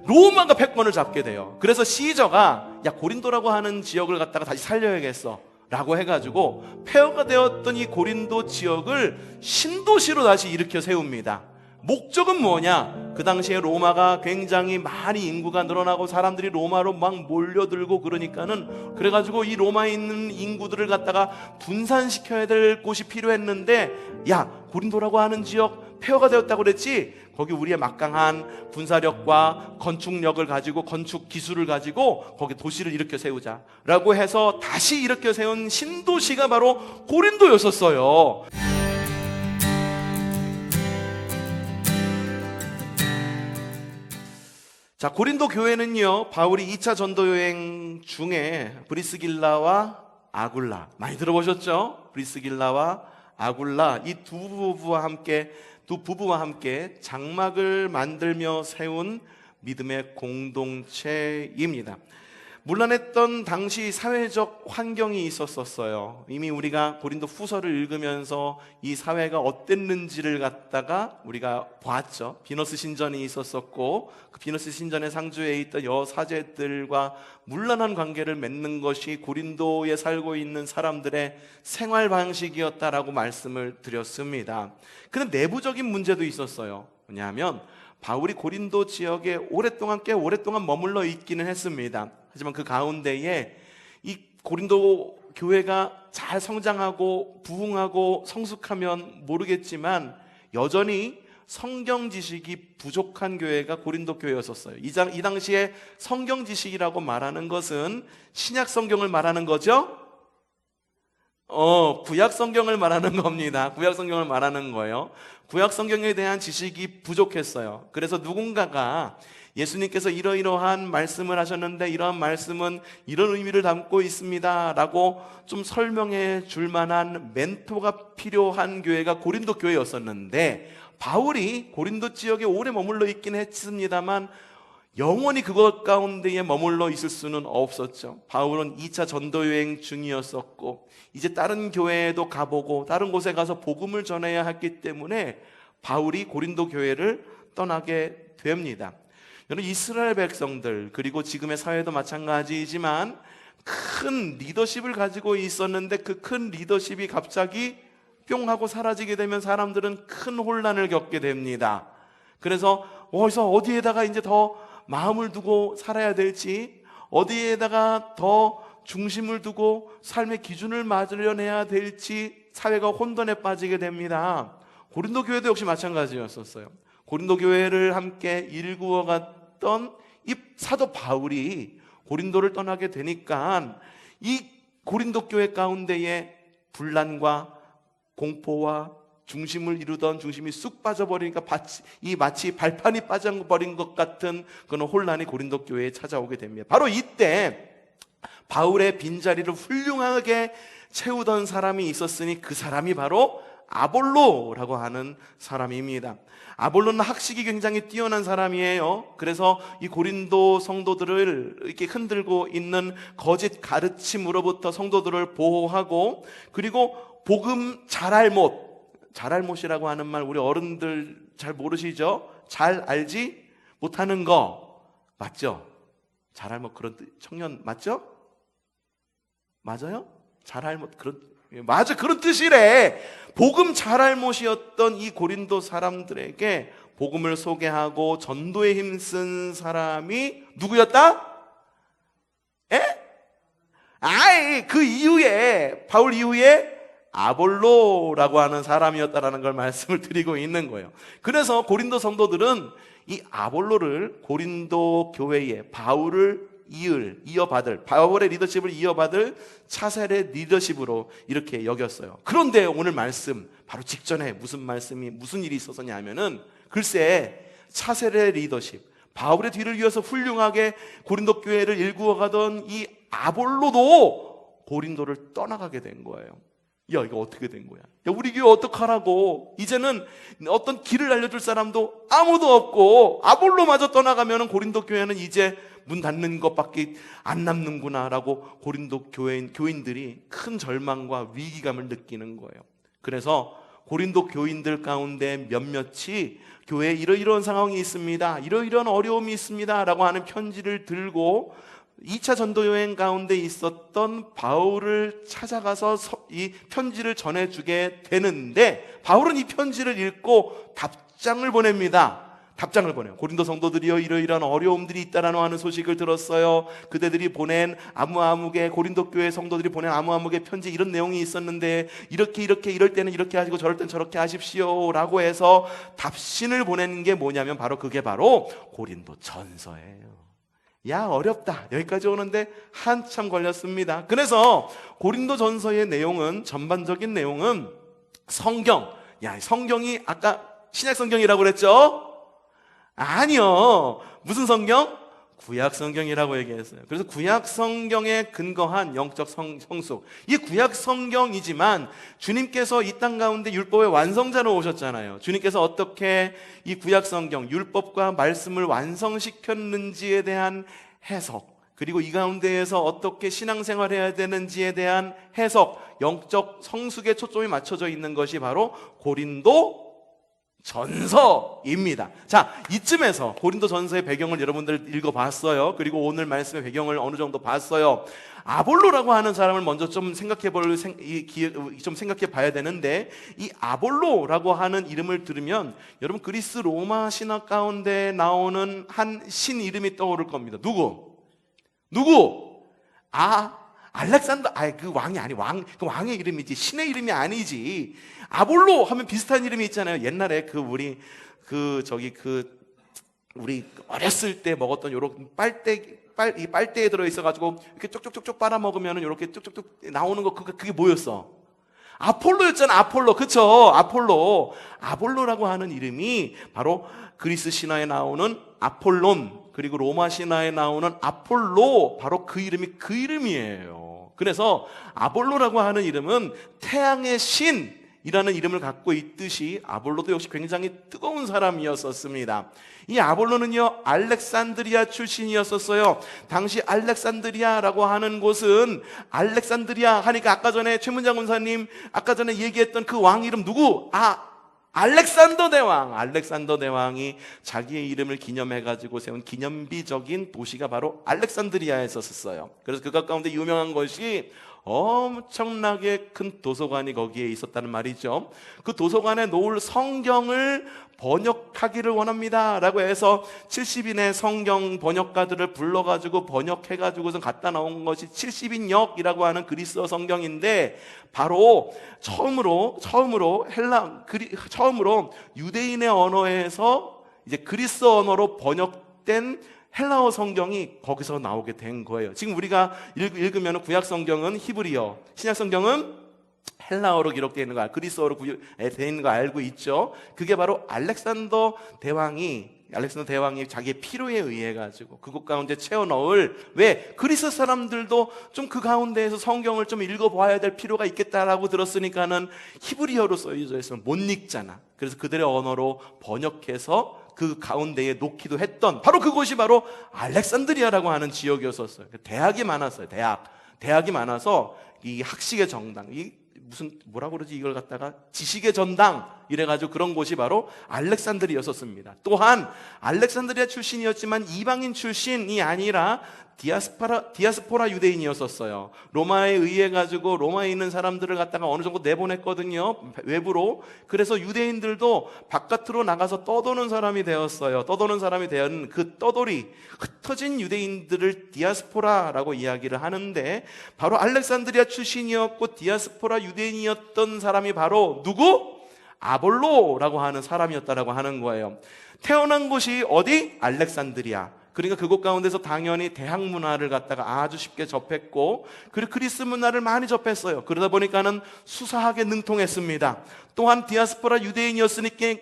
로마가 패권을 잡게 돼요. 그래서 시저가 야, 고린도라고 하는 지역을 갖다가 다시 살려야겠어 라고 해가지고 폐허가 되었던 이 고린도 지역을 신도시로 다시 일으켜 세웁니다. 목적은 뭐냐? 그 당시에 로마가 굉장히 많이 인구가 늘어나고 사람들이 로마로 막 몰려들고 그러니까는, 그래가지고 이 로마에 있는 인구들을 갖다가 분산시켜야 될 곳이 필요했는데, 야, 고린도라고 하는 지역 폐허가 되었다고 그랬지? 거기 우리의 막강한 군사력과 건축력을 가지고, 건축 기술을 가지고 거기 도시를 일으켜 세우자 라고 해서 다시 일으켜 세운 신도시가 바로 고린도였었어요. 자, 고린도 교회는요, 바울이 2차 전도 여행 중에 브리스길라와 아굴라, 많이 들어보셨죠? 브리스길라와 아굴라, 이 두 부부와 함께 장막을 만들며 세운 믿음의 공동체입니다. 문란했던 당시 사회적 환경이 있었어요. 이미 우리가 고린도 후서를 읽으면서 이 사회가 어땠는지를 갖다가 우리가 봤죠. 비너스 신전이 있었었고, 그 비너스 신전의 상주에 있던 여사제들과 문란한 관계를 맺는 것이 고린도에 살고 있는 사람들의 생활 방식이었다라고 말씀을 드렸습니다. 그런데 내부적인 문제도 있었어요. 뭐냐면 바울이 고린도 지역에 꽤 오랫동안 머물러 있기는 했습니다. 하지만 그 가운데에 이 고린도 교회가 잘 성장하고 부흥하고 성숙하면 모르겠지만 여전히 성경 지식이 부족한 교회가 고린도 교회였었어요. 이 당시에 성경 지식이라고 말하는 것은 신약 성경을 말하는 거죠? 구약 성경을 말하는 겁니다. 구약 성경을 말하는 거예요. 구약 성경에 대한 지식이 부족했어요. 그래서 누군가가 예수님께서 이러이러한 말씀을 하셨는데 이러한 말씀은 이런 의미를 담고 있습니다 라고 좀 설명해 줄 만한 멘토가 필요한 교회가 고린도 교회였었는데, 바울이 고린도 지역에 오래 머물러 있긴 했습니다만 영원히 그것 가운데에 머물러 있을 수는 없었죠. 바울은 2차 전도여행 중이었었고 이제 다른 교회에도 가보고 다른 곳에 가서 복음을 전해야 했기 때문에 바울이 고린도 교회를 떠나게 됩니다. 여러분, 이스라엘 백성들 그리고 지금의 사회도 마찬가지이지만 큰 리더십을 가지고 있었는데 그 큰 리더십이 갑자기 뿅 하고 사라지게 되면 사람들은 큰 혼란을 겪게 됩니다. 그래서 어디에다가 이제 더 마음을 두고 살아야 될지, 어디에다가 더 중심을 두고 삶의 기준을 마련해야 될지 사회가 혼돈에 빠지게 됩니다. 고린도 교회도 역시 마찬가지였었어요. 고린도 교회를 함께 일구어 갔던 이 사도 바울이 고린도를 떠나게 되니까 이 고린도 교회 가운데에 분란과 공포와 중심을 이루던 중심이 쑥 빠져버리니까 마치 발판이 빠져버린 것 같은 그런 혼란이 고린도 교회에 찾아오게 됩니다. 바로 이때 바울의 빈자리를 훌륭하게 채우던 사람이 있었으니 그 사람이 바로 아볼로라고 하는 사람입니다. 아볼로는 학식이 굉장히 뛰어난 사람이에요. 그래서 이 고린도 성도들을 이렇게 흔들고 있는 거짓 가르침으로부터 성도들을 보호하고, 그리고 복음 잘알못이라고 하는 말 우리 어른들 잘 모르시죠? 잘 알지 못하는 거 맞죠? 잘알못, 그런 청년 맞죠? 맞아요? 잘알못, 맞아, 그런 뜻이래. 복음 잘알못이었던 이 고린도 사람들에게 복음을 소개하고 전도에 힘쓴 사람이 누구였다? 그 이후에, 바울 이후에 아볼로라고 하는 사람이었다라는 걸 말씀을 드리고 있는 거예요. 그래서 고린도 성도들은 이 아볼로를 고린도 교회에 바울을 이어받을, 바울의 리더십을 이어받을 차셀의 리더십으로 이렇게 여겼어요. 그런데 오늘 말씀 바로 직전에 무슨 일이 있었냐 하면은, 글쎄 차셀의 리더십, 바울의 뒤를 이어서 훌륭하게 고린도 교회를 일구어 가던 이 아볼로도 고린도를 떠나가게 된 거예요. 야, 이거 어떻게 된 거야? 야, 우리 교회 어떡하라고? 이제는 어떤 길을 알려줄 사람도 아무도 없고 아볼로마저 떠나가면 고린도 교회는 이제 문 닫는 것밖에 안 남는구나 라고 고린도 교인들이 큰 절망과 위기감을 느끼는 거예요. 그래서 고린도 교인들 가운데 몇몇이 교회에 이러이러한 상황이 있습니다, 이러이러한 어려움이 있습니다 라고 하는 편지를 들고 2차 전도 여행 가운데 있었던 바울을 찾아가서 이 편지를 전해주게 되는데, 바울은 이 편지를 읽고 답장을 보냅니다. 답장을 보내요. 고린도 성도들이여, 이러이러한 어려움들이 있다라는 하는 소식을 들었어요. 그대들이 보낸 아무아무개, 고린도 교회 성도들이 보낸 아무아무개 편지 이런 내용이 있었는데 이렇게 이럴 때는 이렇게 하시고 저럴 땐 저렇게 하십시오 라고 해서 답신을 보내는 게 뭐냐면 그게 바로 고린도 전서예요. 야, 어렵다. 여기까지 오는데 한참 걸렸습니다. 그래서 고린도 전서의 내용은, 전반적인 내용은 성경이 아까 신약 성경이라고 그랬죠? 아니요. 무슨 성경? 구약 성경이라고 얘기했어요. 그래서 구약 성경에 근거한 영적 성숙. 이 구약 성경이지만 주님께서 이 땅 가운데 율법의 완성자로 오셨잖아요. 주님께서 어떻게 이 구약 성경, 율법과 말씀을 완성시켰는지에 대한 해석, 그리고 이 가운데에서 어떻게 신앙생활해야 되는지에 대한 해석, 영적 성숙에 초점이 맞춰져 있는 것이 바로 고린도 전서입니다. 자, 이쯤에서 고린도 전서의 배경을 여러분들 읽어봤어요. 그리고 오늘 말씀의 배경을 어느 정도 봤어요. 아볼로라고 하는 사람을 먼저 좀 생각해 봐야 되는데, 이 아볼로라고 하는 이름을 들으면 여러분 그리스 로마 신화 가운데 나오는 한 신 이름이 떠오를 겁니다. 누구? 알렉산더, 그 왕이 아니, 그 왕의 이름이지, 신의 이름이 아니지. 아볼로 하면 비슷한 이름이 있잖아요. 옛날에 우리 어렸을 때 먹었던 요런 빨대에 들어있어가지고 이렇게 쪽쪽쪽쪽 빨아먹으면 이렇게 쪽쪽쪽 나오는 거, 그게 뭐였어? 아폴로였잖아, 아폴로. 그쵸? 아볼로라고 하는 이름이 바로 그리스 신화에 나오는 아폴론, 그리고 로마 신화에 나오는 아폴로, 바로 그 이름이에요. 그래서 아볼로라고 하는 이름은 태양의 신이라는 이름을 갖고 있듯이 아볼로도 역시 굉장히 뜨거운 사람이었었습니다. 이 아볼로는요, 알렉산드리아 출신이었었어요. 당시 알렉산드리아라고 하는 곳은, 알렉산드리아 하니까 아까 전에 최문장 군사님 아까 전에 얘기했던 그 왕 이름 누구? 알렉산더 대왕이 자기의 이름을 기념해가지고 세운 기념비적인 도시가 바로 알렉산드리아에 있었어요. 그래서 그 가운데 유명한 것이 엄청나게 큰 도서관이 거기에 있었다는 말이죠. 그 도서관에 놓을 성경을 번역하기를 원합니다 라고 해서 70인의 성경 번역가들을 불러가지고 번역해가지고서 갖다 나온 것이 70인역이라고 하는 그리스어 성경인데, 바로 처음으로 유대인의 언어에서 이제 그리스어 언어로 번역된 헬라어 성경이 거기서 나오게 된 거예요. 지금 우리가 읽으면 구약 성경은 히브리어, 신약 성경은 헬라어로 기록되어 있는 거, 그리스어로 되어 있는 거 알고 있죠. 그게 바로 알렉산더 대왕이 자기의 필요에 의해 가지고 그곳 가운데 채워 넣을, 왜 그리스 사람들도 좀 그 가운데에서 성경을 좀 읽어봐야 될 필요가 있겠다라고 들었으니까는 히브리어로 써져 있으면 못 읽잖아. 그래서 그들의 언어로 번역해서 그 가운데에 놓기도 했던, 바로 그곳이 바로 알렉산드리아라고 하는 지역이었었어요. 대학이 많았어요. 대학이 많아서 이 학식의 정당, 뭐라고 그러지? 이걸 갖다가 지식의 전당 이래가지고 그런 곳이 바로 알렉산드리아였었습니다. 또한 알렉산드리아 출신이었지만 이방인 출신이 아니라 디아스포라 유대인이었었어요. 로마에 의해 가지고 로마에 있는 사람들을 갖다가 어느 정도 내보냈거든요, 외부로. 그래서 유대인들도 바깥으로 나가서 떠도는 사람이 되었어요. 떠도는 사람이 된 그 떠돌이, 흩어진 유대인들을 디아스포라라고 이야기를 하는데, 바로 알렉산드리아 출신이었고 디아스포라 유대인이었던 사람이 바로 누구? 아볼로라고 하는 사람이었다라고 하는 거예요. 태어난 곳이 어디? 알렉산드리아. 그러니까 그곳 가운데서 당연히 대학 문화를 갖다가 아주 쉽게 접했고, 그리고 그리스 문화를 많이 접했어요. 그러다 보니까는 수사학에 능통했습니다. 또한 디아스포라 유대인이었으니까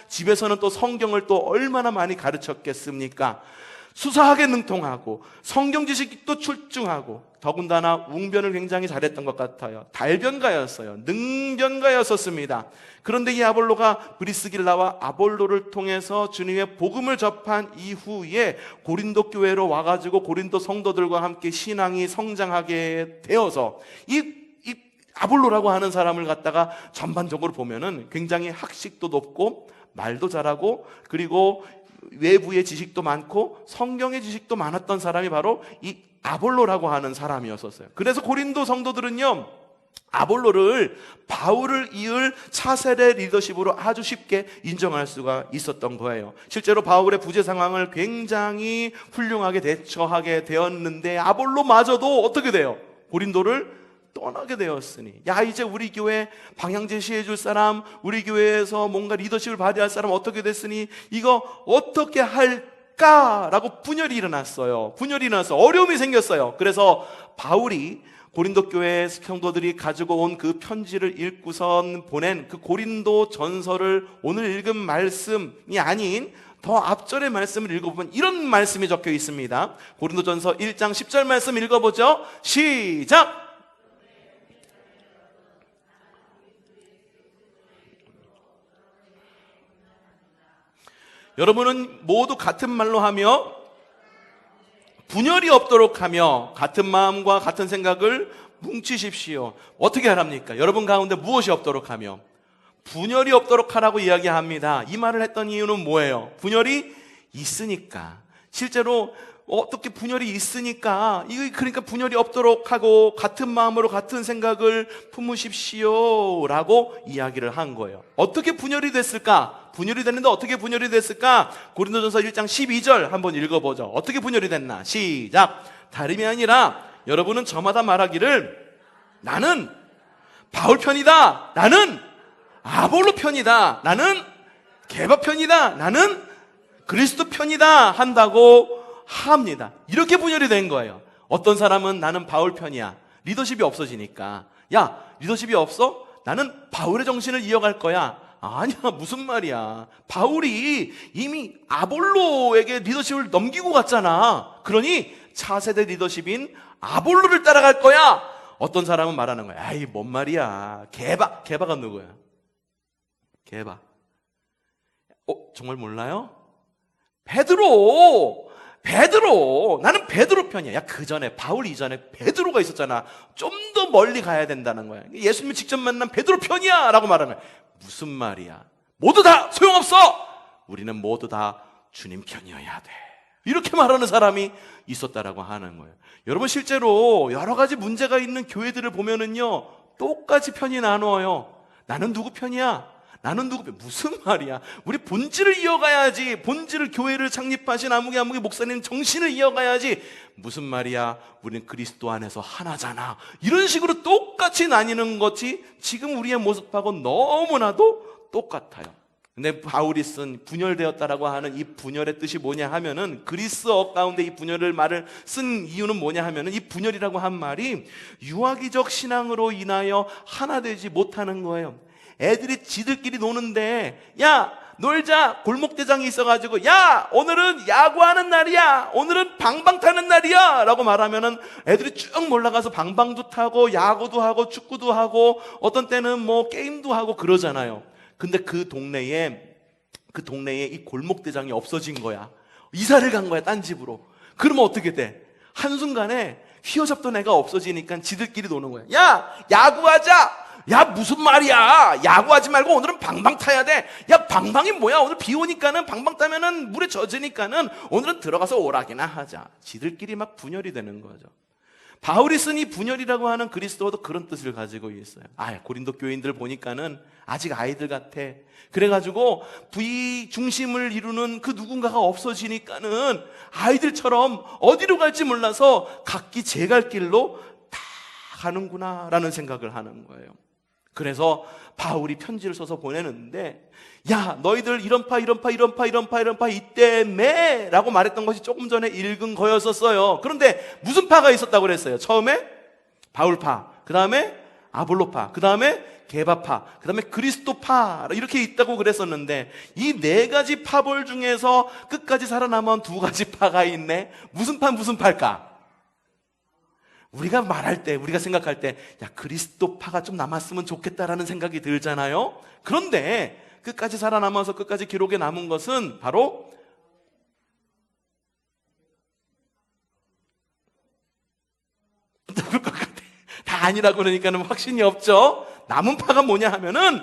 집에서는 또 성경을 또 얼마나 많이 가르쳤겠습니까? 수사학에 능통하고 성경 지식도 출중하고, 더군다나 웅변을 굉장히 잘했던 것 같아요. 달변가였어요. 능변가였었습니다. 그런데 이 아볼로가 브리스길라와 아볼로를 통해서 주님의 복음을 접한 이후에 고린도 교회로 와가지고 고린도 성도들과 함께 신앙이 성장하게 되어서 이 아볼로라고 하는 사람을 갖다가 전반적으로 보면은 굉장히 학식도 높고 말도 잘하고 그리고 외부의 지식도 많고 성경의 지식도 많았던 사람이 바로 이 아볼로라고 하는 사람이었었어요. 그래서 고린도 성도들은요, 아볼로를 바울을 이을 차세대 리더십으로 아주 쉽게 인정할 수가 있었던 거예요. 실제로 바울의 부재 상황을 굉장히 훌륭하게 대처하게 되었는데 아볼로마저도 어떻게 돼요? 고린도를 떠나게 되었으니, 야, 이제 우리 교회 방향 제시해 줄 사람, 우리 교회에서 뭔가 리더십을 발휘할 사람 어떻게 됐으니 이거 어떻게 할까라고 분열이 일어났어요. 어려움이 생겼어요. 그래서 바울이 고린도 교회 성도들이 가지고 온 그 편지를 읽고선 보낸 그 고린도 전서를 오늘 읽은 말씀이 아닌 더 앞절의 말씀을 읽어보면 이런 말씀이 적혀 있습니다. 고린도전서 1장 10절 말씀 읽어보죠. 시작! 여러분은 모두 같은 말로 하며 분열이 없도록 하며 같은 마음과 같은 생각을 뭉치십시오. 어떻게 하랍니까? 여러분 가운데 무엇이 없도록 하며 분열이 없도록 하라고 이야기합니다. 이 말을 했던 이유는 뭐예요? 분열이 있으니까. 실제로 어떻게 분열이 있으니까, 그러니까 분열이 없도록 하고 같은 마음으로 같은 생각을 품으십시오 라고 이야기를 한 거예요. 어떻게 분열이 됐을까? 분열이 됐는데 어떻게 분열이 됐을까? 고린도전서 1장 12절 한번 읽어보죠. 어떻게 분열이 됐나? 시작! 다름이 아니라 여러분은 저마다 말하기를 나는 바울 편이다, 나는 아볼로 편이다, 나는 게바 편이다, 나는 그리스도 편이다 한다고 합니다. 이렇게 분열이 된 거예요. 어떤 사람은 나는 바울 편이야. 리더십이 없어지니까. 야, 리더십이 없어? 나는 바울의 정신을 이어갈 거야. 아니야, 무슨 말이야. 바울이 이미 아볼로에게 리더십을 넘기고 갔잖아. 그러니 차세대 리더십인 아볼로를 따라갈 거야. 어떤 사람은 말하는 거야. 아이, 뭔 말이야. 게바가 누구야? 게바. 정말 몰라요? 베드로, 나는 베드로 편이야. 야, 그 전에, 바울 이전에 베드로가 있었잖아. 좀 더 멀리 가야 된다는 거야. 예수님을 직접 만난 베드로 편이야 라고 말하는 거야. 무슨 말이야? 모두 다 소용없어! 우리는 모두 다 주님 편이어야 돼. 이렇게 말하는 사람이 있었다라고 하는 거예요. 여러분, 실제로 여러 가지 문제가 있는 교회들을 보면은요, 똑같이 편이 나누어요. 나는 누구 편이야? 나는 누구 편? 무슨 말이야? 우리 본질을 이어가야지. 본질을, 교회를 창립하신 아무개 목사님 정신을 이어가야지. 무슨 말이야? 우리는 그리스도 안에서 하나잖아. 이런 식으로 똑같이 나뉘는 것이 지금 우리의 모습하고 너무나도 똑같아요. 근데 바울이 쓴 분열되었다라고 하는 이 분열의 뜻이 뭐냐 하면은, 그리스어 가운데 이 분열을 말을 쓴 이유는 뭐냐 하면은, 이 분열이라고 한 말이 유아기적 신앙으로 인하여 하나 되지 못하는 거예요. 애들이 지들끼리 노는데, 야, 놀자. 골목대장이 있어가지고, 야, 오늘은 야구하는 날이야, 오늘은 방방 타는 날이야 라고 말하면은 애들이 쭉 몰라가서 방방도 타고 야구도 하고 축구도 하고 어떤 때는 뭐 게임도 하고 그러잖아요. 근데 그 동네에 이 골목대장이 없어진 거야. 이사를 간 거야, 딴 집으로. 그러면 어떻게 돼? 한순간에 휘어잡던 애가 없어지니까 지들끼리 노는 거야. 야, 야구하자. 야, 무슨 말이야. 야구하지 말고 오늘은 방방 타야 돼. 야, 방방이 뭐야. 오늘 비 오니까는 방방 타면은 물에 젖으니까는 오늘은 들어가서 오락이나 하자. 지들끼리 막 분열이 되는 거죠. 바울이 쓴 이 분열이라고 하는 그리스도도 그런 뜻을 가지고 있어요. 고린도 교인들 보니까는 아직 아이들 같아. 그래가지고 부의 중심을 이루는 그 누군가가 없어지니까는 아이들처럼 어디로 갈지 몰라서 각기 제 갈 길로 다 가는구나 라는 생각을 하는 거예요. 그래서 바울이 편지를 써서 보내는데, 야, 너희들 이런 파 이때매 라고 말했던 것이 조금 전에 읽은 거였었어요. 그런데 무슨 파가 있었다고 그랬어요? 처음에 바울파, 그 다음에 아볼로파, 그 다음에 게바파, 그 다음에 그리스도파, 이렇게 있다고 그랬었는데, 이 네 가지 파벌 중에서 끝까지 살아남은 두 가지 파가 있네. 무슨 파일까? 우리가 말할 때, 우리가 생각할 때, 야, 그리스도파가 좀 남았으면 좋겠다라는 생각이 들잖아요. 그런데 끝까지 살아남아서 끝까지 기록에 남은 것은 바로 누굴 것 같아? 다 아니라고 그러니까는 확신이 없죠. 남은 파가 뭐냐 하면은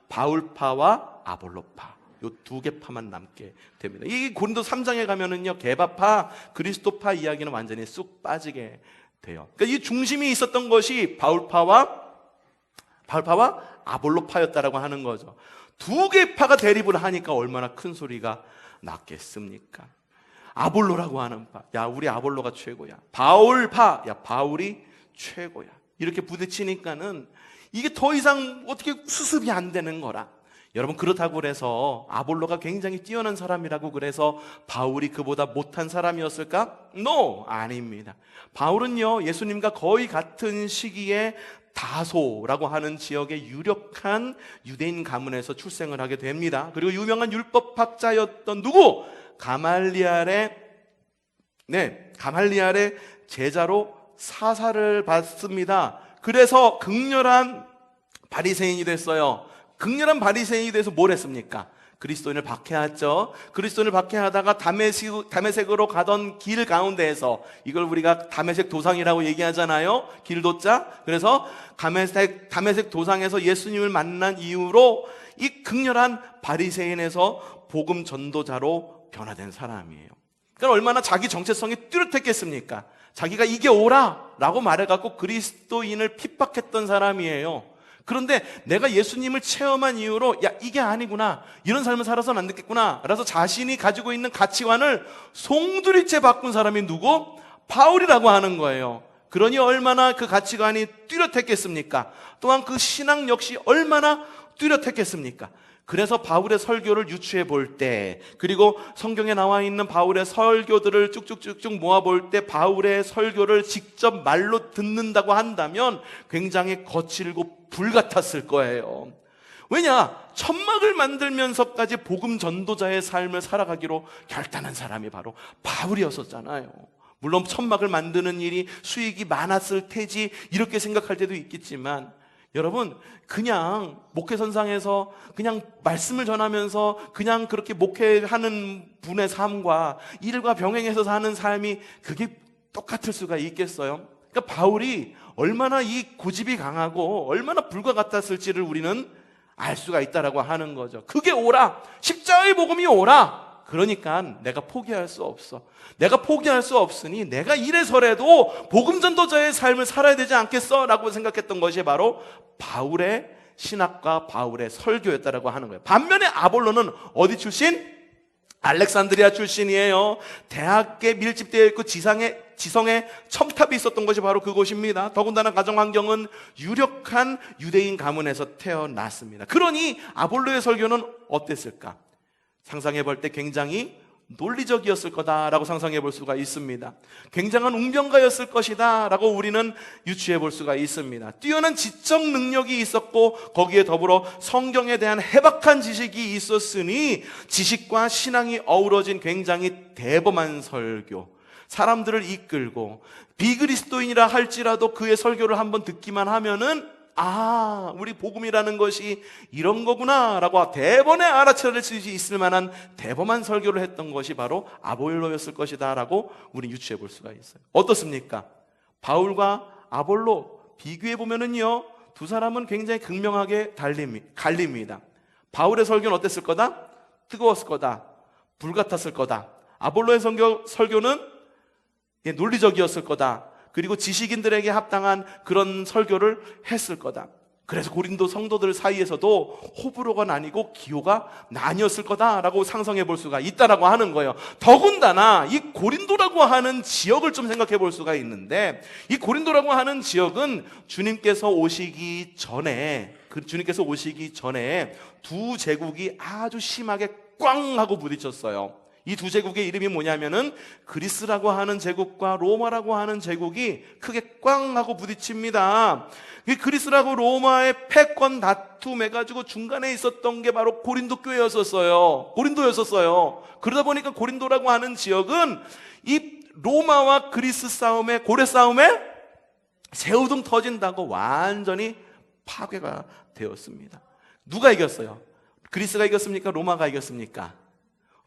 바울파와 아볼로파, 요 두 개 파만 남게 됩니다. 이 고린도 3장에 가면은요, 게바파, 그리스도파 이야기는 완전히 쑥 빠지게 돼요. 그러니까 이 중심이 있었던 것이 바울파와 아볼로파였다라고 하는 거죠. 두 개의 파가 대립을 하니까 얼마나 큰 소리가 났겠습니까? 아볼로라고 하는 파, 야 우리 아볼로가 최고야. 바울파, 야 바울이 최고야. 이렇게 부딪히니까는 이게 더 이상 어떻게 수습이 안 되는 거라. 여러분, 그렇다고 그래서 아볼로가 굉장히 뛰어난 사람이라고 그래서 바울이 그보다 못한 사람이었을까? No, 아닙니다. 바울은요, 예수님과 거의 같은 시기에 다소라고 하는 지역의 유력한 유대인 가문에서 출생을 하게 됩니다. 그리고 유명한 율법학자였던 누구? 가말리알의 제자로 사사를 받습니다. 그래서 극렬한 바리새인이 됐어요. 극렬한 바리새인이 돼서 뭘 했습니까? 그리스도인을 박해했죠. 그리스도인을 박해하다가 다메섹으로 가던 길 가운데에서, 이걸 우리가 다메섹 도상이라고 얘기하잖아요. 길도자. 그래서 다메섹 도상에서 예수님을 만난 이후로 이 극렬한 바리새인에서 복음 전도자로 변화된 사람이에요. 그러니까 얼마나 자기 정체성이 뚜렷했겠습니까? 자기가 이게 옳아 라고 말해갖고 그리스도인을 핍박했던 사람이에요. 그런데 내가 예수님을 체험한 이후로 야 이게 아니구나, 이런 삶을 살아서는 안 되겠구나, 그래서 자신이 가지고 있는 가치관을 송두리째 바꾼 사람이 누구? 바울이라고 하는 거예요. 그러니 얼마나 그 가치관이 뚜렷했겠습니까? 또한 그 신앙 역시 얼마나 뚜렷했겠습니까? 그래서 바울의 설교를 유추해 볼 때, 그리고 성경에 나와 있는 바울의 설교들을 쭉쭉쭉쭉 모아볼 때 바울의 설교를 직접 말로 듣는다고 한다면 굉장히 거칠고 불같았을 거예요. 왜냐? 천막을 만들면서까지 복음 전도자의 삶을 살아가기로 결단한 사람이 바로 바울이었었잖아요. 물론 천막을 만드는 일이 수익이 많았을 테지 이렇게 생각할 때도 있겠지만, 여러분, 그냥 목회선상에서 그냥 말씀을 전하면서 그냥 그렇게 목회하는 분의 삶과 일과 병행해서 사는 삶이 그게 똑같을 수가 있겠어요? 그러니까 바울이 얼마나 이 고집이 강하고 얼마나 불과 같았을지를 우리는 알 수가 있다라고 하는 거죠. 그게 옳아, 십자가의 복음이 옳아, 그러니까 내가 포기할 수 없어. 내가 포기할 수 없으니 내가 이래서라도 복음 전도자의 삶을 살아야 되지 않겠어? 라고 생각했던 것이 바로 바울의 신학과 바울의 설교였다라고 하는 거예요. 반면에 아볼로는 어디 출신? 알렉산드리아 출신이에요. 대학에 밀집되어 있고 지성에 첨탑이 있었던 것이 바로 그곳입니다. 더군다나 가정환경은 유력한 유대인 가문에서 태어났습니다. 그러니 아볼로의 설교는 어땠을까? 상상해 볼 때 굉장히 논리적이었을 거다라고 상상해 볼 수가 있습니다. 굉장한 웅변가였을 것이다 라고 우리는 유추해 볼 수가 있습니다. 뛰어난 지적 능력이 있었고 거기에 더불어 성경에 대한 해박한 지식이 있었으니 지식과 신앙이 어우러진 굉장히 대범한 설교, 사람들을 이끌고 비그리스도인이라 할지라도 그의 설교를 한번 듣기만 하면은 아, 우리 복음이라는 것이 이런 거구나 라고 대번에 알아차릴 수 있을 만한 대범한 설교를 했던 것이 바로 아볼로였을 것이다 라고 우리 유추해 볼 수가 있어요. 어떻습니까? 바울과 아볼로 비교해 보면은요, 두 사람은 굉장히 극명하게 갈립니다. 바울의 설교는 어땠을 거다? 뜨거웠을 거다. 불같았을 거다. 아볼로의 설교는 논리적이었을 거다. 그리고 지식인들에게 합당한 그런 설교를 했을 거다. 그래서 고린도 성도들 사이에서도 호불호가 나뉘고 기호가 나뉘었을 거다라고 상상해 볼 수가 있다라고 하는 거예요. 더군다나 이 고린도라고 하는 지역을 좀 생각해 볼 수가 있는데, 이 고린도라고 하는 지역은 주님께서 오시기 전에 두 제국이 아주 심하게 꽝 하고 부딪혔어요. 이 두 제국의 이름이 뭐냐면은 그리스라고 하는 제국과 로마라고 하는 제국이 크게 꽝 하고 부딪힙니다. 이 그리스라고 로마의 패권 다툼 해가지고 중간에 있었던 게 바로 고린도 교회였었어요. 고린도였었어요. 그러다 보니까 고린도라고 하는 지역은 이 로마와 그리스 싸움에, 고래 싸움에 새우등 터진다고 완전히 파괴가 되었습니다. 누가 이겼어요? 그리스가 이겼습니까? 로마가 이겼습니까?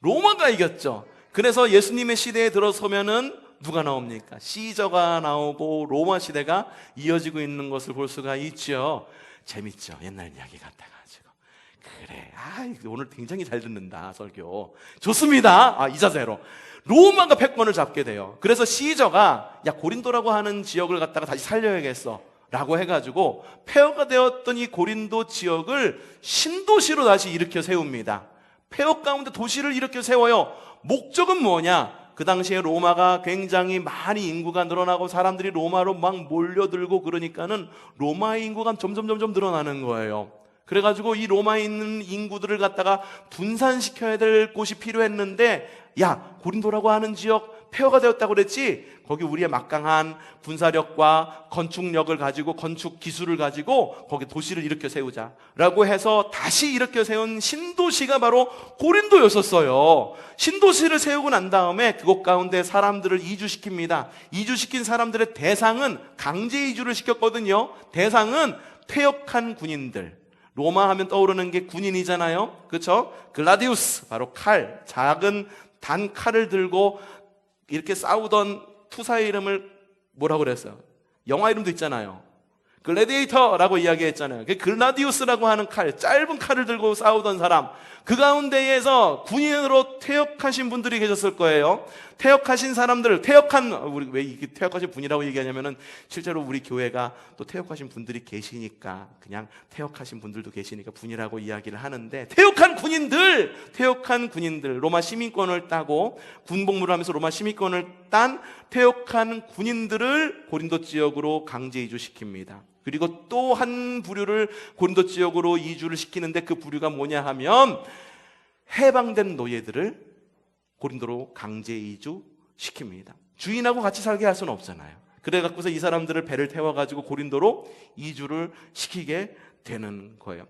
로마가 이겼죠. 그래서 예수님의 시대에 들어서면은 누가 나옵니까? 시저가 나오고 로마 시대가 이어지고 있는 것을 볼 수가 있죠. 재밌죠? 옛날 이야기 같아가지고. 그래, 오늘 굉장히 잘 듣는다 설교. 좋습니다. 이 자세로 로마가 패권을 잡게 돼요. 그래서 시저가 고린도라고 하는 지역을 갖다가 다시 살려야겠어 라고 해가지고 폐허가 되었던 이 고린도 지역을 신도시로 다시 일으켜 세웁니다. 폐허 가운데 도시를 일으켜 세워요. 목적은 뭐냐? 그 당시에 로마가 굉장히 많이 인구가 늘어나고 사람들이 로마로 막 몰려들고 그러니까는 로마의 인구가 점점 늘어나는 거예요. 그래가지고 이 로마에 있는 인구들을 갖다가 분산시켜야 될 곳이 필요했는데, 고린도라고 하는 지역 폐허가 되었다고 그랬지? 거기 우리의 막강한 군사력과 건축력을 가지고, 건축 기술을 가지고 거기 도시를 일으켜 세우자라고 해서 다시 일으켜 세운 신도시가 바로 고린도였었어요. 신도시를 세우고 난 다음에 그곳 가운데 사람들을 이주시킵니다. 이주시킨 사람들의 대상은 강제 이주를 시켰거든요. 대상은 퇴역한 군인들. 로마 하면 떠오르는 게 군인이잖아요. 그렇죠? 글라디우스, 바로 칼, 작은 단 칼을 들고 이렇게 싸우던 투사의 이름을 뭐라고 그랬어요? 영화 이름도 있잖아요. 글래디에이터라고 이야기했잖아요. 글라디우스라고 하는 칼, 짧은 칼을 들고 싸우던 사람, 그 가운데에서 군인으로 퇴역하신 분들이 계셨을 거예요. 퇴역하신 사람들, 우리 왜 이게 퇴역하신 분이라고 얘기하냐면은 실제로 우리 교회가 또 퇴역하신 분들이 계시니까, 그냥 퇴역하신 분들도 계시니까 분이라고 이야기를 하는데, 퇴역한 군인들, 로마 시민권을 따고 군복무를 하면서 로마 시민권을 딴 퇴역한 군인들을 고린도 지역으로 강제 이주시킵니다. 그리고 또 한 부류를 고린도 지역으로 이주를 시키는데, 그 부류가 뭐냐 하면 해방된 노예들을 고린도로 강제 이주시킵니다. 주인하고 같이 살게 할 수는 없잖아요. 그래갖고서 이 사람들을 배를 태워가지고 고린도로 이주를 시키게 되는 거예요.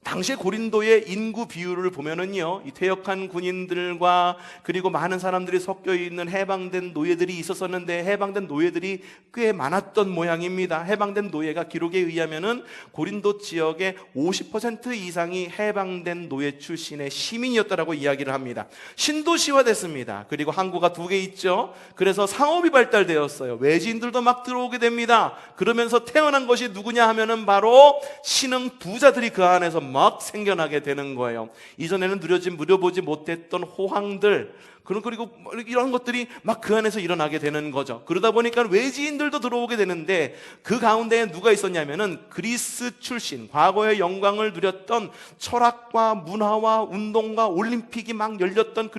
당시에 고린도의 인구 비율을 보면은요, 이 퇴역한 군인들과 그리고 많은 사람들이 섞여 있는 해방된 노예들이 있었었는데, 해방된 노예들이 꽤 많았던 모양입니다. 해방된 노예가 기록에 의하면은 고린도 지역의 50% 이상이 해방된 노예 출신의 시민이었다라고 이야기를 합니다. 신도시화됐습니다. 그리고 항구가 2개 있죠. 그래서 상업이 발달되었어요. 외지인들도 막 들어오게 됩니다. 그러면서 태어난 것이 누구냐 하면은 바로 신흥 부자들이 그 안에서 막 생겨나게 되는 거예요. 이전에는 누려보지 못했던 호황들, 그리고 이런 것들이 막 그 안에서 일어나게 되는 거죠. 그러다 보니까 외지인들도 들어오게 되는데, 그 가운데에 누가 있었냐면은 그리스 출신, 과거의 영광을 누렸던 철학과 문화와 운동과 올림픽이 막 열렸던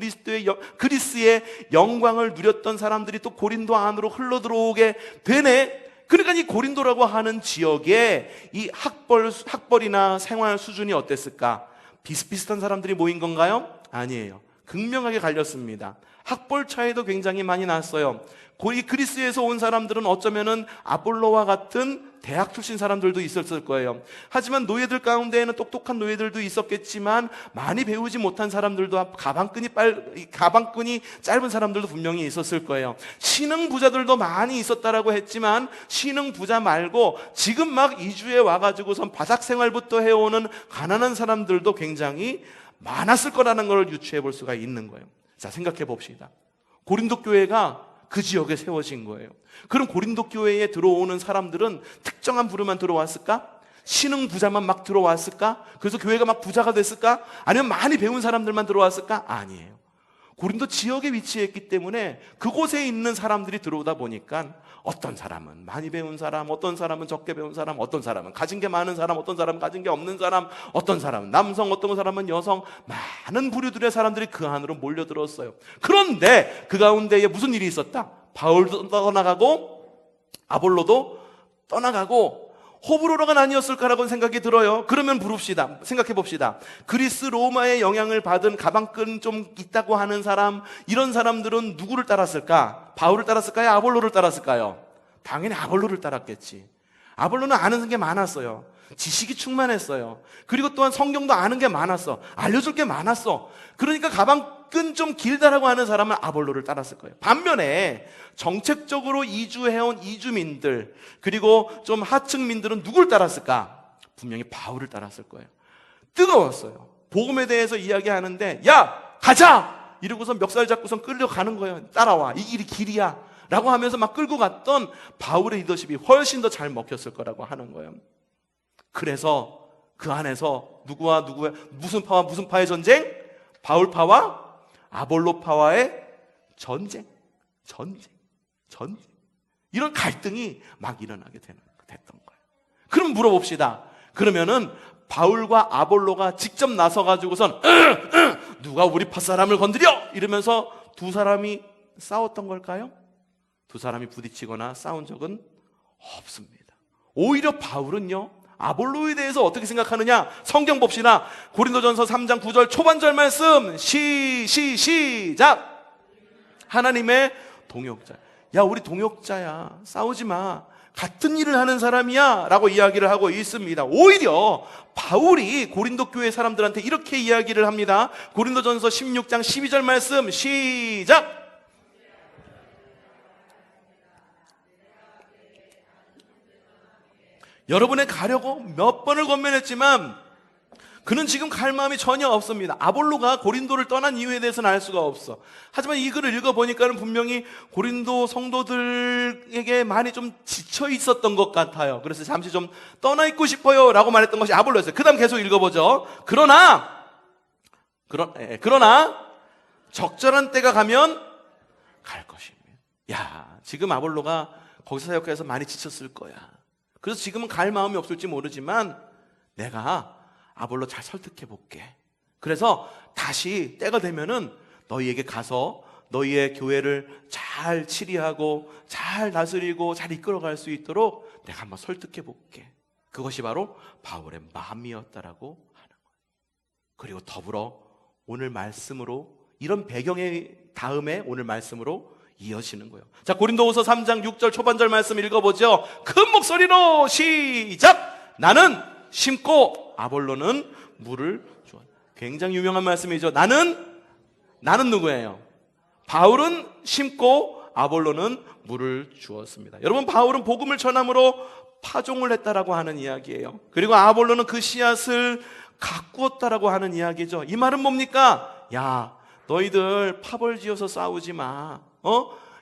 그리스의 영광을 누렸던 사람들이 또 고린도 안으로 흘러 들어오게 되네. 그러니까 이 고린도라고 하는 지역에 이 학벌이나 생활 수준이 어땠을까? 비슷비슷한 사람들이 모인 건가요? 아니에요. 극명하게 갈렸습니다. 학벌 차이도 굉장히 많이 났어요. 이 그리스에서 온 사람들은 어쩌면은 아볼로와 같은 대학 출신 사람들도 있었을 거예요. 하지만 노예들 가운데에는 똑똑한 노예들도 있었겠지만, 많이 배우지 못한 사람들도, 가방끈이 짧은 사람들도 분명히 있었을 거예요. 신흥 부자들도 많이 있었다라고 했지만, 신흥 부자 말고 지금 막 이주해 와가지고선 바삭 생활부터 해오는 가난한 사람들도 굉장히 많았을 거라는 걸 유추해 볼 수가 있는 거예요. 자, 생각해 봅시다. 고린도 교회가 그 지역에 세워진 거예요. 그럼 고린도 교회에 들어오는 사람들은 특정한 부류만 들어왔을까? 신흥 부자만 막 들어왔을까? 그래서 교회가 막 부자가 됐을까? 아니면 많이 배운 사람들만 들어왔을까? 아니에요. 고린도 지역에 위치했기 때문에 그곳에 있는 사람들이 들어오다 보니까 어떤 사람은 많이 배운 사람, 어떤 사람은 적게 배운 사람, 어떤 사람은 가진 게 많은 사람, 어떤 사람은 가진 게 없는 사람, 어떤 사람은 남성, 어떤 사람은 여성, 많은 부류들의 사람들이 그 안으로 몰려들었어요. 그런데 그 가운데에 무슨 일이 있었다? 바울도 떠나가고 아볼로도 떠나가고 호불호가 나뉘었을까라고 생각이 들어요. 그러면 생각해 봅시다. 그리스 로마의 영향을 받은 가방끈 좀 있다고 하는 사람, 이런 사람들은 누구를 따랐을까? 바울을 따랐을까요? 아볼로를 따랐을까요? 당연히 아볼로를 따랐겠지. 아볼로는 아는 게 많았어요. 지식이 충만했어요. 그리고 또한 성경도 아는 게 많았어. 알려줄 게 많았어. 그러니까 가방끈 좀 길다라고 하는 사람은 아볼로를 따랐을 거예요. 반면에 정책적으로 이주해온 이주민들, 그리고 좀 하층민들은 누굴 따랐을까? 분명히 바울을 따랐을 거예요. 뜨거웠어요. 복음에 대해서 이야기하는데, 야, 가자! 이러고서 멱살 잡고선 끌려가는 거예요. 따라와, 이 길이 길이야 라고 하면서 막 끌고 갔던 바울의 리더십이 훨씬 더 잘 먹혔을 거라고 하는 거예요. 그래서 그 안에서 누구와 누구의, 무슨 파와 무슨 파의 전쟁? 바울파와 아볼로파와의 전쟁. 이런 갈등이 막 일어나게 됐던 거예요. 그럼 물어봅시다. 그러면은 바울과 아볼로가 직접 나서가지고선 누가 우리 파 사람을 건드려! 이러면서 두 사람이 싸웠던 걸까요? 두 사람이 부딪히거나 싸운 적은 없습니다. 오히려 바울은요, 아볼로에 대해서 어떻게 생각하느냐? 성경 봅시다. 고린도전서 3장 9절 초반절 말씀 시작. 하나님의 동역자. 야, 우리 동역자야. 싸우지 마. 같은 일을 하는 사람이야 라고 이야기를 하고 있습니다. 오히려 바울이 고린도 교회 사람들한테 이렇게 이야기를 합니다. 고린도전서 16장 12절 말씀 시작. 여러분의 가려고 몇 번을 권면했지만 그는 지금 갈 마음이 전혀 없습니다. 아볼로가 고린도를 떠난 이유에 대해서는 알 수가 없어. 하지만 이 글을 읽어보니까는 분명히 고린도 성도들에게 많이 좀 지쳐 있었던 것 같아요. 그래서 잠시 좀 떠나 있고 싶어요 라고 말했던 것이 아볼로였어요. 그 다음 계속 읽어보죠. 그러나 적절한 때가 가면 갈 것입니다. 야, 지금 아볼로가 거기서 사역해서 많이 지쳤을 거야. 그래서 지금은 갈 마음이 없을지 모르지만 내가 아볼로 잘 설득해 볼게. 그래서 다시 때가 되면은 너희에게 가서 너희의 교회를 잘 치리하고 잘 다스리고 잘 이끌어갈 수 있도록 내가 한번 설득해 볼게. 그것이 바로 바울의 마음이었다라고 하는 거예요. 그리고 더불어 오늘 말씀으로 이런 배경의 다음에 오늘 말씀으로 이어지는 거예요. 자, 고린도후서 3장 6절 초반절 말씀 읽어보죠. 큰 목소리로 시작. 나는 심고 아볼로는 물을 주었. 굉장히 유명한 말씀이죠. 나는 누구예요? 바울은 심고 아볼로는 물을 주었습니다. 여러분, 바울은 복음을 전함으로 파종을 했다라고 하는 이야기예요. 그리고 아볼로는 그 씨앗을 가꾸었다라고 하는 이야기죠. 이 말은 뭡니까? 야, 너희들 파벌지어서 싸우지 마.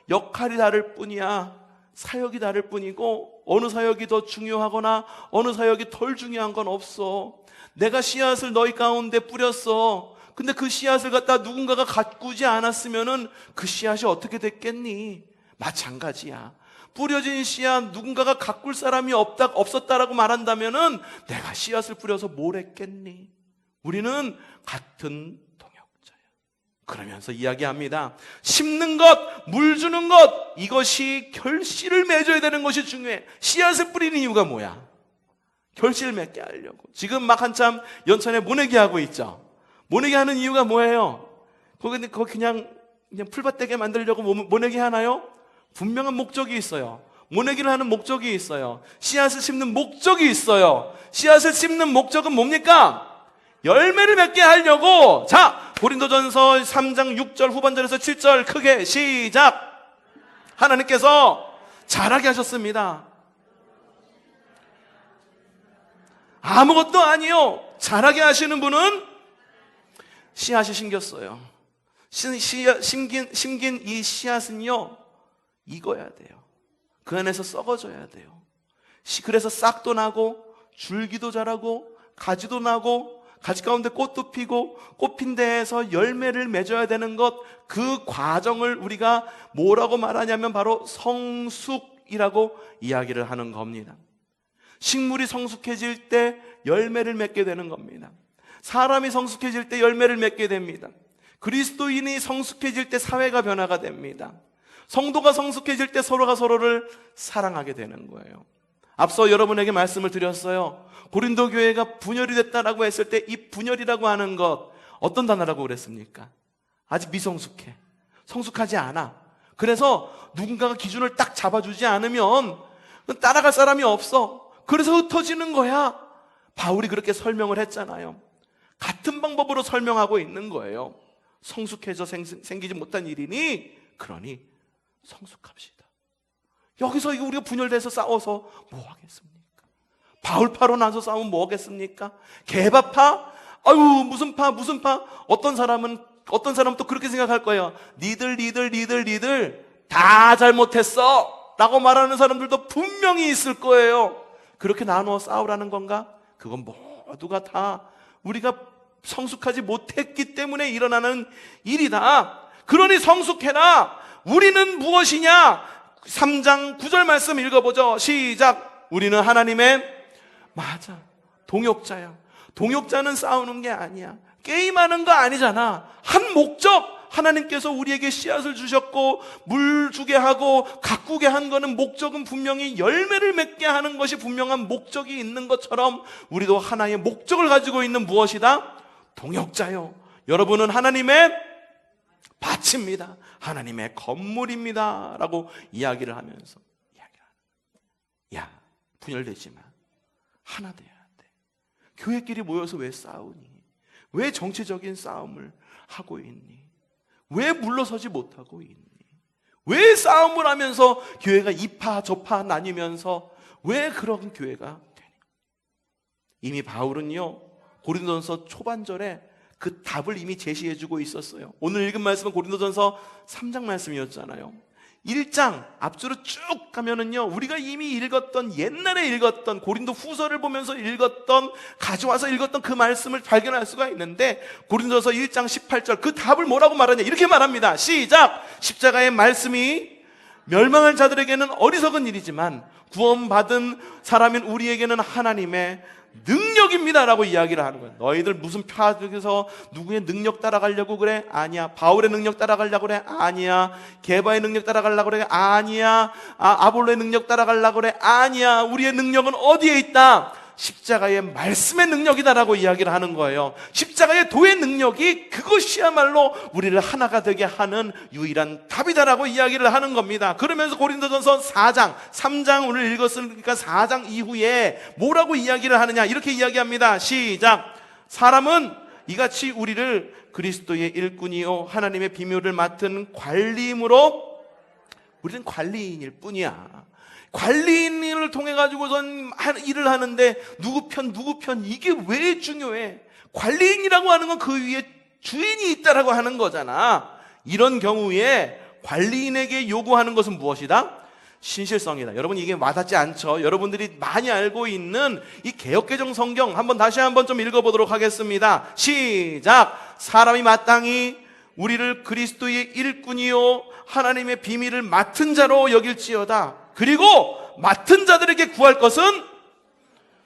역할이 다를 뿐이야. 사역이 다를 뿐이고 어느 사역이 더 중요하거나 어느 사역이 덜 중요한 건 없어. 내가 씨앗을 너희 가운데 뿌렸어. 근데 그 씨앗을 갖다 누군가가 가꾸지 않았으면은 그 씨앗이 어떻게 됐겠니? 마찬가지야. 뿌려진 씨앗 누군가가 가꿀 사람이 없었다라고 말한다면은 내가 씨앗을 뿌려서 뭘 했겠니? 우리는 같은 그러면서 이야기합니다. 심는 것, 물 주는 것, 이것이 결실을 맺어야 되는 것이 중요해. 씨앗을 뿌리는 이유가 뭐야? 결실을 맺게 하려고. 지금 막 한참 연천에 모내기 하고 있죠. 모내기 하는 이유가 뭐예요? 거기 그냥 풀밭되게 만들려고 모내기 하나요? 분명한 목적이 있어요. 모내기를 하는 목적이 있어요. 씨앗을 심는 목적이 있어요. 씨앗을 심는 목적은 뭡니까? 열매를 맺게 하려고. 자, 고린도전서 3장 6절 후반절에서 7절 크게 시작. 하나님께서 자라게 하셨습니다. 아무것도 아니요. 자라게 하시는 분은 씨앗이 심겼어요. 심긴 이 씨앗은요, 익어야 돼요. 그 안에서 썩어져야 돼요. 그래서 싹도 나고 줄기도 자라고 가지도 나고 가지 가운데 꽃도 피고 꽃핀 데에서 열매를 맺어야 되는 것, 그 과정을 우리가 뭐라고 말하냐면 바로 성숙이라고 이야기를 하는 겁니다. 식물이 성숙해질 때 열매를 맺게 되는 겁니다. 사람이 성숙해질 때 열매를 맺게 됩니다. 그리스도인이 성숙해질 때 사회가 변화가 됩니다. 성도가 성숙해질 때 서로가 서로를 사랑하게 되는 거예요. 앞서 여러분에게 말씀을 드렸어요. 고린도 교회가 분열이 됐다라고 했을 때 이 분열이라고 하는 것, 어떤 단어라고 그랬습니까? 아직 미성숙해. 성숙하지 않아. 그래서 누군가가 기준을 딱 잡아주지 않으면 따라갈 사람이 없어. 그래서 흩어지는 거야. 바울이 그렇게 설명을 했잖아요. 같은 방법으로 설명하고 있는 거예요. 성숙해져 생기지 못한 일이니, 그러니 성숙합시다. 여기서 우리가 분열돼서 싸워서 뭐 하겠습니까? 바울파로 나서 싸우면 뭐 하겠습니까? 개바파? 아유, 무슨 파? 어떤 사람은 어떤 사람은 또 그렇게 생각할 거예요. 니들 다 잘못했어 라고 말하는 사람들도 분명히 있을 거예요. 그렇게 나누어 싸우라는 건가? 그건 모두가 다 우리가 성숙하지 못했기 때문에 일어나는 일이다. 그러니 성숙해라. 우리는 무엇이냐? 3장 9절 말씀 읽어보죠. 시작. 우리는 하나님의 맞아, 동역자야. 동역자는 싸우는 게 아니야. 게임하는 거 아니잖아. 한 목적, 하나님께서 우리에게 씨앗을 주셨고 물 주게 하고 가꾸게 한 거는 목적은 분명히 열매를 맺게 하는 것이 분명한 목적이 있는 것처럼 우리도 하나의 목적을 가지고 있는 무엇이다? 동역자요. 여러분은 하나님의 밭입니다. 하나님의 건물입니다 라고 이야기를 하면서 야, 분열되지 마. 하나 돼야 돼. 교회끼리 모여서 왜 싸우니? 왜 정치적인 싸움을 하고 있니? 왜 물러서지 못하고 있니? 왜 싸움을 하면서 교회가 이파 저파 나뉘면서 왜 그런 교회가 되니? 이미 바울은요, 고린도전서 초반절에 그 답을 이미 제시해주고 있었어요. 오늘 읽은 말씀은 고린도전서 3장 말씀이었잖아요. 1장 앞으로 쭉 가면은요, 우리가 이미 읽었던, 옛날에 읽었던 고린도 후서를 보면서 읽었던, 가져와서 읽었던 그 말씀을 발견할 수가 있는데, 고린도서 1장 18절 그 답을 뭐라고 말하냐, 이렇게 말합니다. 시작. 십자가의 말씀이 멸망한 자들에게는 어리석은 일이지만 구원받은 사람인 우리에게는 하나님의 능력입니다 라고 이야기를 하는 거예요. 너희들 무슨 파죽에서 누구의 능력 따라가려고 그래? 아니야. 바울의 능력 따라가려고 그래? 아니야. 게바의 능력 따라가려고 그래? 아니야. 아볼로의 능력 따라가려고 그래? 아니야. 우리의 능력은 어디에 있다? 십자가의 말씀의 능력이다라고 이야기를 하는 거예요. 십자가의 도의 능력이 그것이야말로 우리를 하나가 되게 하는 유일한 답이다라고 이야기를 하는 겁니다. 그러면서 고린도전서 4장 3장 오늘 읽었으니까 4장 이후에 뭐라고 이야기를 하느냐, 이렇게 이야기합니다. 시작. 사람은 이같이 우리를 그리스도의 일꾼이요 하나님의 비밀을 맡은 관리인으로, 우리는 관리인일 뿐이야. 관리인을 통해 가지고선 일을 하는데 누구 편 이게 왜 중요해? 관리인이라고 하는 건 그 위에 주인이 있다라고 하는 거잖아. 이런 경우에 관리인에게 요구하는 것은 무엇이다? 신실성이다. 여러분, 이게 와닿지 않죠? 여러분들이 많이 알고 있는 이 개역개정 성경 다시 한번 좀 읽어보도록 하겠습니다. 시작. 사람이 마땅히 우리를 그리스도의 일꾼이요 하나님의 비밀을 맡은 자로 여길지어다. 그리고 맡은 자들에게 구할 것은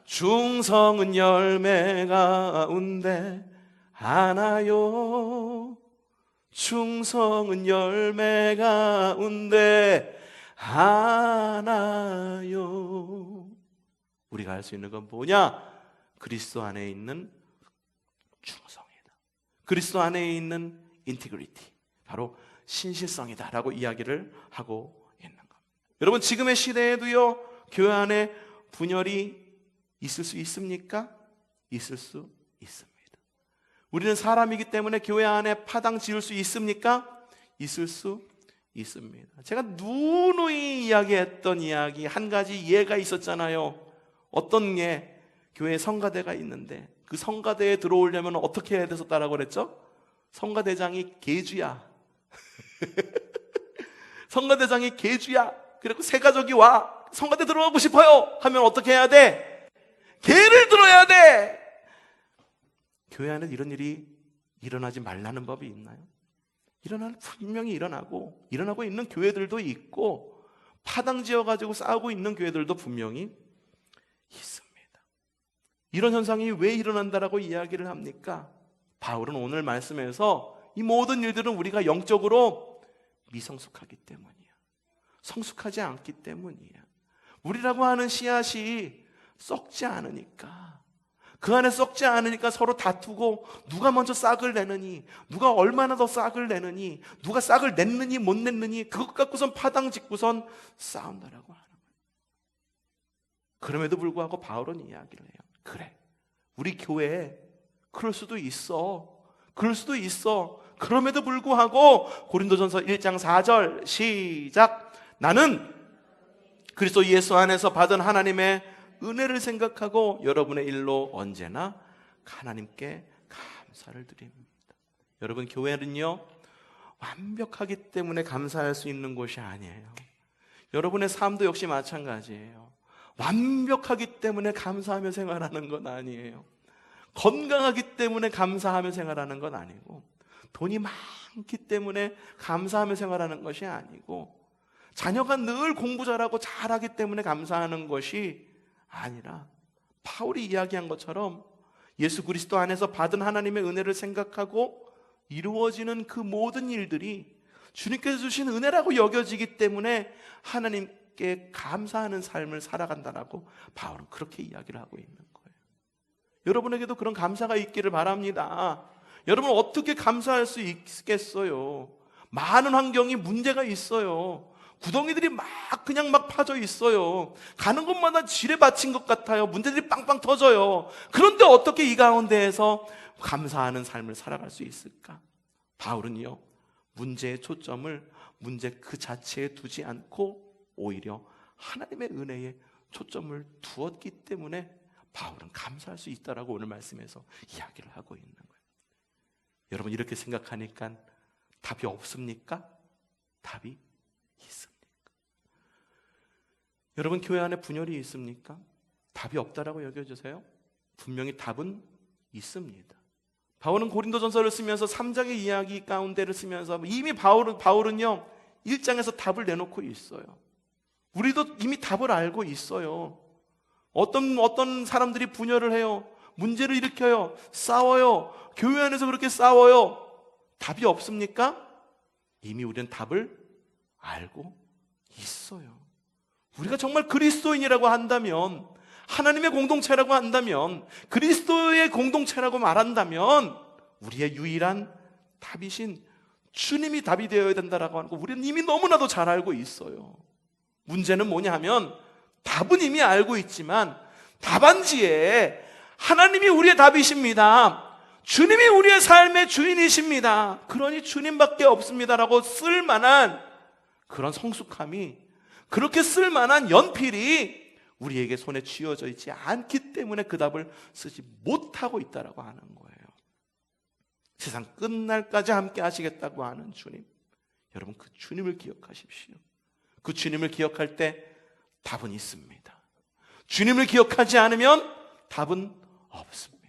충성은 열매 가운데 하나요. 충성은 열매 가운데 하나요. 우리가 할 수 있는 건 뭐냐? 그리스도 안에 있는 충성이다. 그리스도 안에 있는 인티그리티, 바로 신실성이다 라고 이야기를 하고 있는 겁니다. 여러분, 지금의 시대에도요, 교회 안에 분열이 있을 수 있습니까? 있을 수 있습니다. 우리는 사람이기 때문에 교회 안에 파당 지을 수 있습니까? 있을 수 있습니다. 제가 누누이 이야기했던 이야기 한 가지 예가 있었잖아요. 어떤 예? 교회에 성가대가 있는데 그 성가대에 들어오려면 어떻게 해야 됐었다라고 그랬죠? 성가대장이 개주야. 성가대장이 개주야. 그리고 새 가족이 와, 성가대 들어가고 싶어요 하면 어떻게 해야 돼? 개를 들어야 돼. 교회 안에 이런 일이 일어나지 말라는 법이 있나요? 분명히 일어나고 있는 교회들도 있고 파당 지어가지고 싸우고 있는 교회들도 분명히 있습니다. 이런 현상이 왜 일어난다라고 이야기를 합니까? 바울은 오늘 말씀에서 이 모든 일들은 우리가 영적으로 미성숙하기 때문이야. 성숙하지 않기 때문이야. 우리라고 하는 씨앗이 썩지 않으니까, 그 안에 썩지 않으니까 서로 다투고 누가 먼저 싹을 내느니, 누가 얼마나 더 싹을 내느니, 누가 싹을 냈느니 못 냈느니, 그것 갖고선 파당 짓고선 싸운다라고 하는 거예요. 그럼에도 불구하고 바울은 이야기를 해요. 그래, 우리 교회에 그럴 수도 있어. 그럼에도 불구하고 고린도전서 1장 4절 시작. 나는 그리스도 예수 안에서 받은 하나님의 은혜를 생각하고 여러분의 일로 언제나 하나님께 감사를 드립니다. 여러분, 교회는요 완벽하기 때문에 감사할 수 있는 곳이 아니에요. 여러분의 삶도 역시 마찬가지예요. 완벽하기 때문에 감사하며 생활하는 건 아니에요. 건강하기 때문에 감사하며 생활하는 건 아니고, 돈이 많기 때문에 감사하며 생활하는 것이 아니고, 자녀가 늘 공부 잘하고 잘하기 때문에 감사하는 것이 아니라, 바울이 이야기한 것처럼 예수 그리스도 안에서 받은 하나님의 은혜를 생각하고 이루어지는 그 모든 일들이 주님께서 주신 은혜라고 여겨지기 때문에 하나님께 감사하는 삶을 살아간다라고 바울은 그렇게 이야기를 하고 있는 거예요. 여러분에게도 그런 감사가 있기를 바랍니다. 여러분, 어떻게 감사할 수 있겠어요? 많은 환경이 문제가 있어요. 구덩이들이 그냥 파져 있어요. 가는 곳마다 지뢰받친 것 같아요. 문제들이 빵빵 터져요. 그런데 어떻게 이 가운데에서 감사하는 삶을 살아갈 수 있을까? 바울은요, 문제의 초점을 문제 그 자체에 두지 않고 오히려 하나님의 은혜에 초점을 두었기 때문에 바울은 감사할 수 있다라고 오늘 말씀에서 이야기를 하고 있는 거예요. 여러분, 이렇게 생각하니까 답이 없습니까? 답이 있습니까? 여러분, 교회 안에 분열이 있습니까? 답이 없다라고 여겨주세요? 분명히 답은 있습니다. 바울은 고린도전서를 쓰면서 3장의 이야기 가운데를 쓰면서 이미 바울은요 1장에서 답을 내놓고 있어요. 우리도 이미 답을 알고 있어요. 어떤 사람들이 분열을 해요. 문제를 일으켜요. 싸워요. 교회 안에서 그렇게 싸워요. 답이 없습니까? 이미 우리는 답을 알고 있어요. 우리가 정말 그리스도인이라고 한다면, 하나님의 공동체라고 한다면, 그리스도의 공동체라고 말한다면 우리의 유일한 답이신 주님이 답이 되어야 된다라고 하는 거 우리는 이미 너무나도 잘 알고 있어요. 문제는 뭐냐 하면, 답은 이미 알고 있지만 답안지에 하나님이 우리의 답이십니다, 주님이 우리의 삶의 주인이십니다, 그러니 주님밖에 없습니다라고 쓸만한 그런 성숙함이, 그렇게 쓸만한 연필이 우리에게 손에 쥐어져 있지 않기 때문에 그 답을 쓰지 못하고 있다라고 하는 거예요. 세상 끝날까지 함께 하시겠다고 하는 주님, 여러분, 그 주님을 기억하십시오. 그 주님을 기억할 때 답은 있습니다. 주님을 기억하지 않으면 답은 없습니다.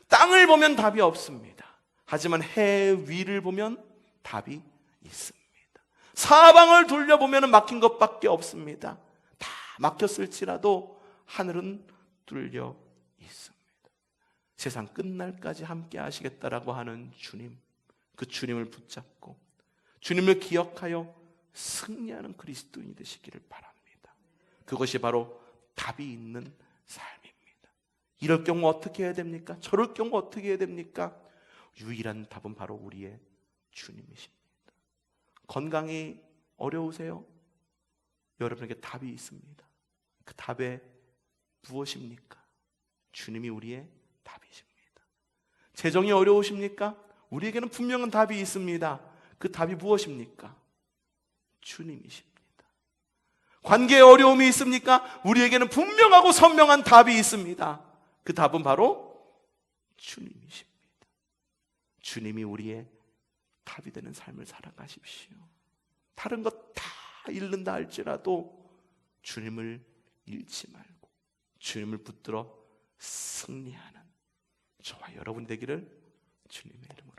땅을 보면 답이 없습니다. 하지만 해 위를 보면 답이 있습니다. 사방을 돌려보면 막힌 것밖에 없습니다. 다 막혔을지라도 하늘은 뚫려 있습니다. 세상 끝날까지 함께 하시겠다라고 하는 주님, 그 주님을 붙잡고 주님을 기억하여 승리하는 그리스도인이 되시기를 바랍니다. 그것이 바로 답이 있는 삶입니다. 이럴 경우 어떻게 해야 됩니까? 저럴 경우 어떻게 해야 됩니까? 유일한 답은 바로 우리의 주님이십니다. 건강이 어려우세요? 여러분에게 답이 있습니다. 그 답에 무엇입니까? 주님이 우리의 답이십니다. 재정이 어려우십니까? 우리에게는 분명한 답이 있습니다. 그 답이 무엇입니까? 주님이십니다. 관계에 어려움이 있습니까? 우리에게는 분명하고 선명한 답이 있습니다. 그 답은 바로 주님이십니다. 주님이 우리의 답이 되는 삶을 살아가십시오. 다른 것 다 잃는다 할지라도 주님을 잃지 말고 주님을 붙들어 승리하는 저와 여러분 되기를 주님의 이름으로